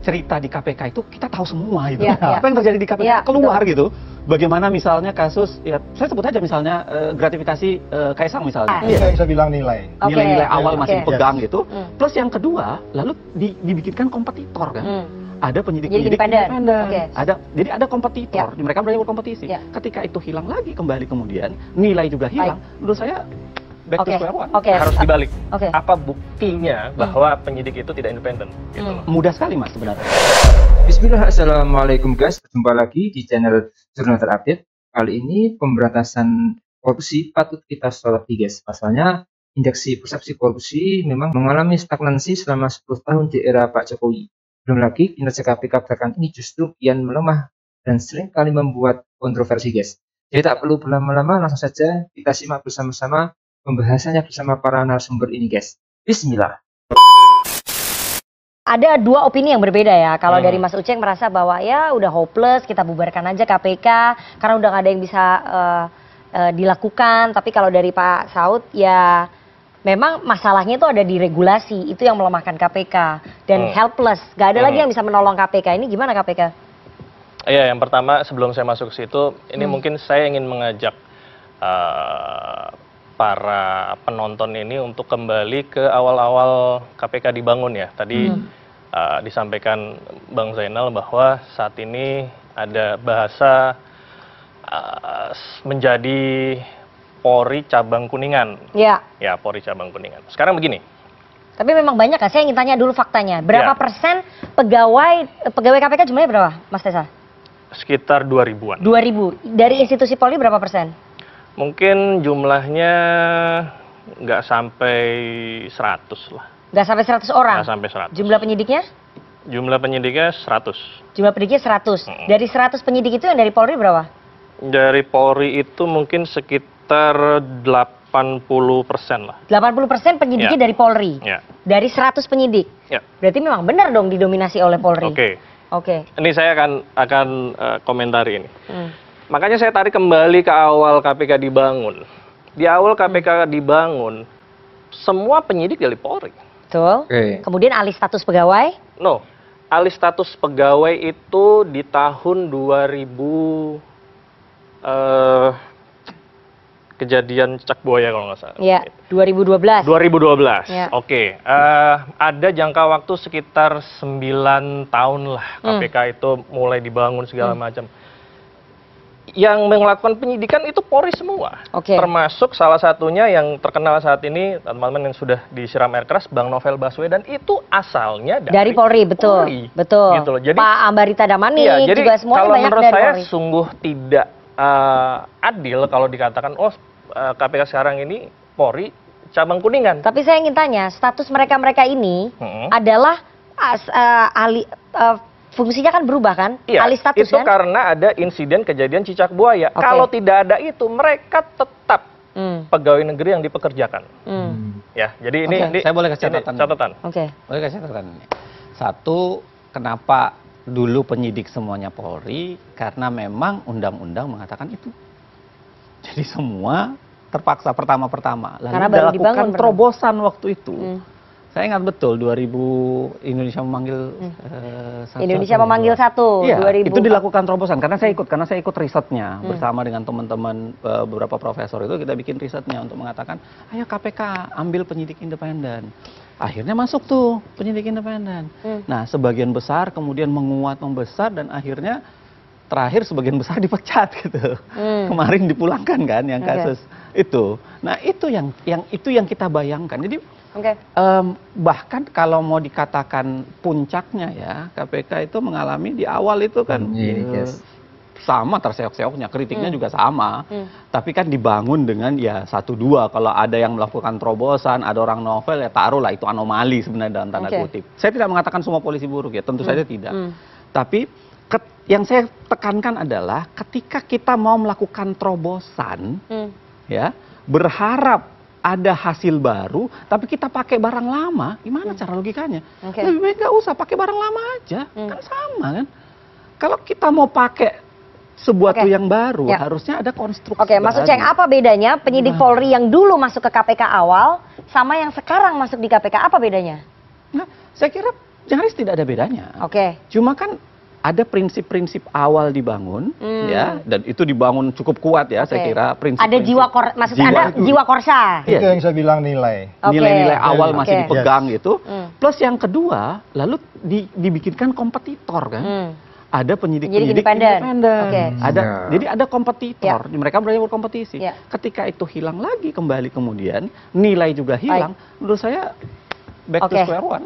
cerita di KPK itu kita tahu semua itu. Ya, ya. Apa yang terjadi di KPK Ya, keluar betul. gitu. Bagaimana misalnya kasus, ya saya sebut aja misalnya gratifikasi Kaisang misalnya. Bisa bilang nilai. Oke. Nilai-nilai awal masih Oke. dipegang gitu. Hmm. Plus yang kedua, lalu dibikinkan kompetitor kan. Ada penyidik-penyidik Jadi independen. independen. Oke. Jadi ada kompetitor, Ya. mereka berani berkompetisi. Ya. Ketika itu hilang lagi kembali kemudian, nilai juga hilang. Menurut saya back to Oke. square one. Oke. Harus dibalik. Oke. Apa buktinya bahwa penyidik itu tidak independen? Gitu loh. Mudah sekali Mas sebenarnya. Bismillah, assalamualaikum guys. Berjumpa lagi di channel Jurnal Terupdate. Kali ini pemberantasan korupsi patut kita soroti guys. Pasalnya indeks persepsi korupsi memang mengalami stagnansi selama 10 tahun di era Pak Jokowi. Belum lagi kinerja KPK belakangan ini justru kian melemah dan sering kali membuat kontroversi guys. Jadi tak perlu berlama-lama, langsung saja kita simak bersama-sama pembahasannya bersama para narasumber ini guys. Bismillah. Ada dua opini yang berbeda ya. Kalau dari Mas Uceng merasa bahwa ya udah hopeless, kita bubarkan aja KPK karena udah gak ada yang bisa dilakukan. Tapi kalau dari Pak Saud ya memang masalahnya itu ada di regulasi, itu yang melemahkan KPK dan helpless. Gak ada lagi yang bisa menolong KPK. Ini gimana KPK? Iya, yang pertama sebelum saya masuk ke situ, ini mungkin saya ingin mengajak para penonton ini untuk kembali ke awal-awal KPK dibangun ya. Tadi disampaikan Bang Zainal bahwa saat ini ada bahasa menjadi Polri cabang Kuningan. Ya. Ya, Polri cabang Kuningan. Sekarang begini. Tapi memang banyak kan? Saya ingin tanya dulu faktanya. Berapa Ya. persen pegawai KPK jumlahnya berapa, Mas Tessa? Sekitar 2000-an. 2000. Dari institusi Polri berapa persen? Mungkin jumlahnya nggak sampai 100 lah. Nggak sampai 100 orang? Nggak sampai 100. Jumlah penyidiknya? Jumlah penyidiknya 100. Jumlah penyidiknya 100. Dari 100 penyidik itu yang dari Polri berapa? Dari Polri itu mungkin sekitar 80% lah. 80% penyidiknya Ya. dari Polri? Ya. Dari 100 penyidik? Ya. Berarti memang benar dong didominasi oleh Polri? Oke. Oke. Ini saya akan komentari ini. Makanya saya tarik kembali ke awal KPK dibangun. Di awal KPK dibangun, semua penyidik dari Polri. Betul. Oke. Kemudian alih status pegawai? No, alih status pegawai itu di tahun 2000 kejadian cicak buaya kalau nggak salah. Ya, 2012. 2012. Ya. Oke. Ada jangka waktu sekitar 9 tahun lah KPK itu mulai dibangun segala macam. Yang melakukan penyidikan itu Polri semua. Oke. Termasuk salah satunya yang terkenal saat ini, teman-teman yang sudah disiram air keras, Bang Novel Baswedan, itu asalnya Dari Polri, betul. Polri. Betul. Gitu loh. Jadi, Pak Ambarita Damanik iya, jadi juga semuanya kalau banyak menurut dari saya Polri. sungguh tidak adil kalau dikatakan KPK sekarang ini Polri cabang Kuningan. Tapi saya ingin tanya, status mereka-mereka ini adalah fungsinya kan berubah kan? Iya, Alih status itu kan? karena ada insiden kejadian cicak buaya. Oke. Kalau tidak ada itu, mereka tetap pegawai negeri yang dipekerjakan. Ya, jadi ini Saya boleh kasih ini catatan. Oke. Boleh kasih catatan ini. Satu, kenapa dulu penyidik semuanya Polri? Karena memang undang-undang mengatakan itu. Jadi semua terpaksa pertama-pertama. Lalu Karena baru dibangun dilakukan pertama. terobosan waktu itu. Saya ingat betul 2000 Indonesia memanggil Indonesia memanggil satu. Iya, 2000. itu dilakukan terobosan karena saya ikut risetnya bersama dengan teman-teman beberapa profesor itu kita bikin risetnya untuk mengatakan ayo KPK ambil penyidik independen. Akhirnya masuk tuh penyidik independen. Nah, sebagian besar kemudian menguat membesar dan akhirnya terakhir sebagian besar dipecat gitu. Kemarin dipulangkan kan yang kasus itu. Nah, itu yang kita bayangkan. Jadi bahkan kalau mau dikatakan puncaknya ya, KPK itu mengalami di awal itu kan sama terseok-seoknya, kritiknya juga sama. Tapi kan dibangun dengan ya 1-2, kalau ada yang melakukan terobosan, ada orang novel ya taruhlah itu anomali sebenarnya dalam tanda kutip. Saya tidak mengatakan semua polisi buruk ya, tentu saja tidak. Tapi yang saya tekankan adalah ketika kita mau melakukan terobosan ya, berharap ada hasil baru, tapi kita pakai barang lama, gimana cara logikanya? Lebih baik nggak usah pakai barang lama aja, kan sama kan? Kalau kita mau pakai sesuatu yang baru, harusnya ada konstruksi. Mas Uceng, apa bedanya penyidik Polri yang dulu masuk ke KPK awal sama yang sekarang masuk di KPK? Apa bedanya? Nah, saya kira nyaris tidak ada bedanya. Oke. Cuma kan ada prinsip-prinsip awal dibangun, ya, dan itu dibangun cukup kuat ya, saya kira prinsip. Ada maksudnya ada jiwa korsa. Itu yang saya bilang nilai. Nilai-nilai awal masih dipegang gitu. Hmm. Plus yang kedua, lalu dibikinkan kompetitor kan. Ada penyidik-penyidik independen. Jadi ada kompetitor, mereka berani berkompetisi. Ketika itu hilang lagi kembali kemudian, nilai juga hilang. Menurut saya back to square one.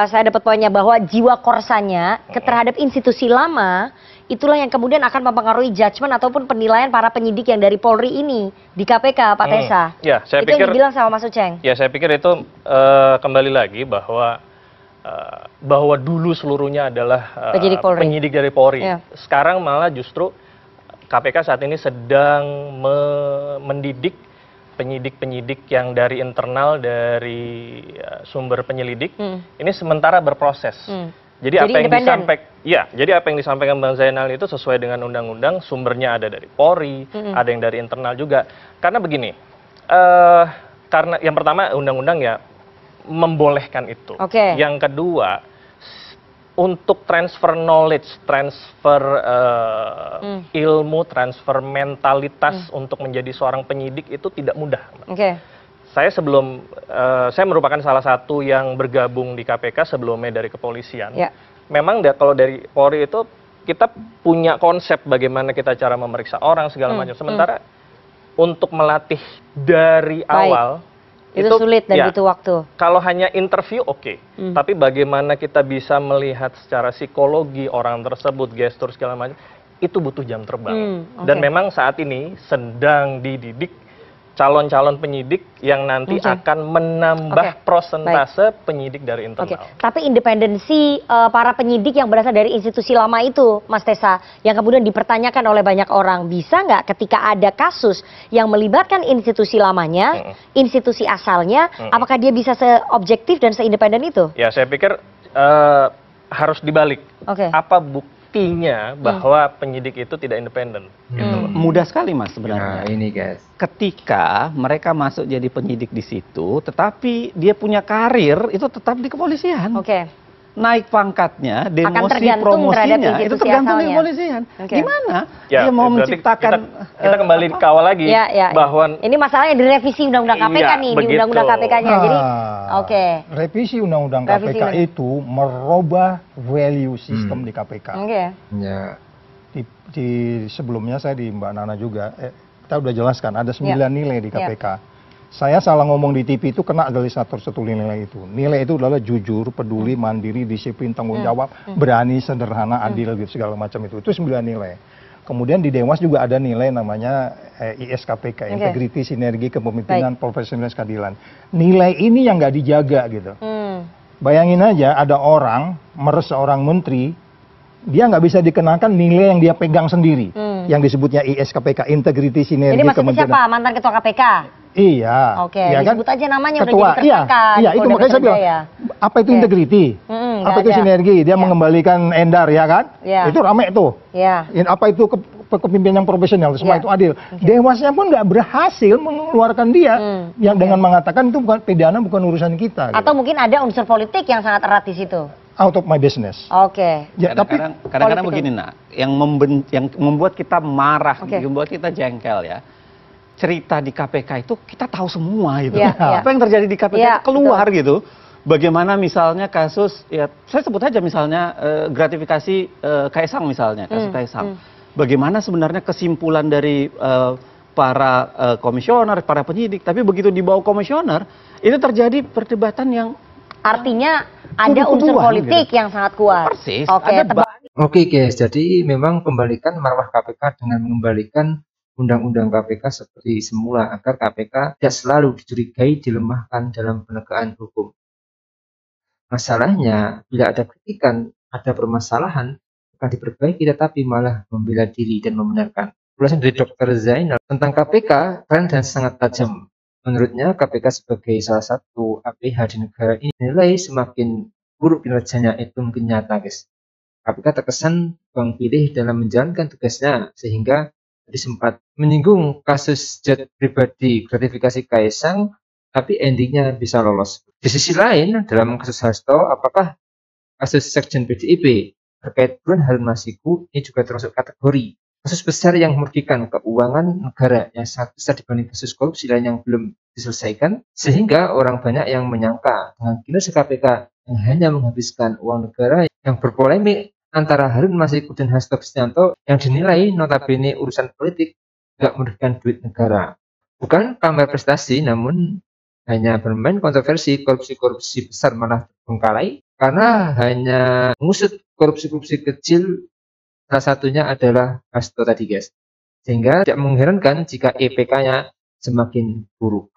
Saya dapat poinnya bahwa jiwa korsanya terhadap institusi lama itulah yang kemudian akan mempengaruhi judgement ataupun penilaian para penyidik yang dari Polri ini di KPK, Pak Tessa. Ya, saya itu pikir, yang dibilang sama Mas Uceng. Ya, saya pikir itu kembali lagi bahwa dulu seluruhnya adalah penyidik dari Polri. Sekarang malah justru KPK saat ini sedang mendidik penyidik-penyidik yang dari internal, dari sumber penyelidik, ini sementara berproses. Jadi apa yang disampaikan Bang Zainal itu sesuai dengan undang-undang, sumbernya ada dari Polri, ada yang dari internal juga. Karena begini, karena yang pertama undang-undang ya membolehkan itu. Yang kedua, untuk transfer knowledge, transfer ilmu, transfer mentalitas untuk menjadi seorang penyidik itu tidak mudah. Saya merupakan salah satu yang bergabung di KPK sebelumnya dari kepolisian. Memang kalau dari Polri itu kita punya konsep bagaimana kita cara memeriksa orang segala macam. Sementara untuk melatih dari awal itu sulit dan butuh waktu. Kalau hanya interview tapi bagaimana kita bisa melihat secara psikologi orang tersebut, gestur segala macam, itu butuh jam terbang. Dan memang saat ini sedang dididik calon-calon penyidik yang nanti akan menambah prosentase penyidik dari internal. Tapi independensi para penyidik yang berasal dari institusi lama itu, Mas Tessa, yang kemudian dipertanyakan oleh banyak orang, bisa nggak ketika ada kasus yang melibatkan institusi lamanya, institusi asalnya, apakah dia bisa seobjektif dan seindependen itu? Ya, saya pikir harus dibalik. Apa buktinya bahwa penyidik itu tidak independen? Mudah sekali Mas sebenarnya. Nah, ini guys. Ketika mereka masuk jadi penyidik di situ, tetapi dia punya karir itu tetap di kepolisian. Naik pangkatnya, demosi, promosinya itu tergantung di kepolisian. Gimana? Dia mau menciptakan kita kembali ke awal lagi bahwa ini masalahnya direvisi undang-undang KPK nih, di undang-undang KPK-nya. Jadi revisi undang-undang KPK itu merubah value sistem di KPK. Di sebelumnya saya di Mbak Nana juga kita udah jelaskan ada 9 nilai di KPK. Saya salah ngomong di TV itu kena dari satu nilai itu. Nilai itu adalah jujur, peduli, mandiri, disiplin, tanggung jawab, berani, sederhana, adil, gitu segala macam itu. Itu 9 nilai. Kemudian di Dewas juga ada nilai namanya ISKPK, integriti, sinergi, kepemimpinan, profesionalitas, keadilan. Nilai ini yang nggak dijaga gitu. Bayangin aja ada orang meres seorang menteri, dia nggak bisa dikenakan nilai yang dia pegang sendiri, yang disebutnya ISKPK, integriti, sinergi, ini maksudnya siapa? Mantan ketua KPK? Iya. Ya disebut aja namanya ketua, udah jadi tersangka. Iya, itu makanya saya bilang, apa itu integriti? Apa itu sinergi? Dia mengembalikan Endar, ya kan? Itu rame tuh. Apa itu kepemimpinan yang profesional? Semua itu adil. Dewasnya pun nggak berhasil mengeluarkan dia, yang dengan mengatakan itu bukan pidana, bukan urusan kita. Atau mungkin ada unsur politik yang sangat erat di situ. Out of my business. Ya, tapi kadang-kadang begini nak, yang membuat kita marah, membuat kita jengkel ya. Cerita di KPK itu kita tahu semua gitu. Apa yang terjadi di KPK keluar gitu. Bagaimana misalnya kasus, ya saya sebut aja misalnya gratifikasi Kaisang misalnya, kasus Kaisang. Bagaimana sebenarnya kesimpulan dari para komisioner, para penyidik, tapi begitu dibawa komisioner, itu terjadi perdebatan yang artinya ada unsur politik yang sangat kuat. Persis. Oke guys, jadi memang kembalikan marwah KPK dengan mengembalikan undang-undang KPK seperti semula agar KPK tidak selalu dicurigai dilemahkan dalam penegakan hukum. Masalahnya, bila ada kritikan, ada permasalahan, akan diperbaiki tetapi malah membela diri dan membenarkan. Ulasan dari Dr. Zainal tentang KPK keren dan sangat tajam. Menurutnya KPK sebagai salah satu APH di negara ini nilai semakin buruk kinerjanya itu mungkin nyata guys. KPK terkesan bang pilih dalam menjalankan tugasnya sehingga tadi sempat menyinggung kasus jet pribadi gratifikasi Kaisang, tapi endingnya bisa lolos. Di sisi lain, dalam kasus Hasto, apakah kasus Sekjen PDIP terkait buron Harun Masiku ini juga termasuk kategori kasus besar yang merugikan keuangan negara yang sangat besar dibanding kasus korupsi lain yang belum diselesaikan, sehingga orang banyak yang menyangka dengan kinerja KPK yang hanya menghabiskan uang negara yang berpolemik antara Harun Masiku dan Hasto Kristianto yang dinilai notabene urusan politik tidak merugikan duit negara. Bukan pamer prestasi, namun hanya bermain kontroversi korupsi-korupsi besar malah terbengkalai karena hanya mengusut korupsi-korupsi kecil. Salah satunya adalah Hasto tadi guys. Sehingga tidak mengherankan jika EPK-nya semakin buruk.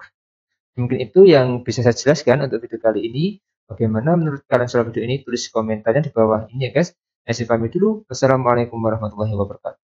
Mungkin itu yang bisa saya jelaskan untuk video kali ini. Bagaimana menurut kalian soal video ini? Tulis komentarnya di bawah ini ya guys. Saya pamit dulu. Wassalamualaikum warahmatullahi wabarakatuh.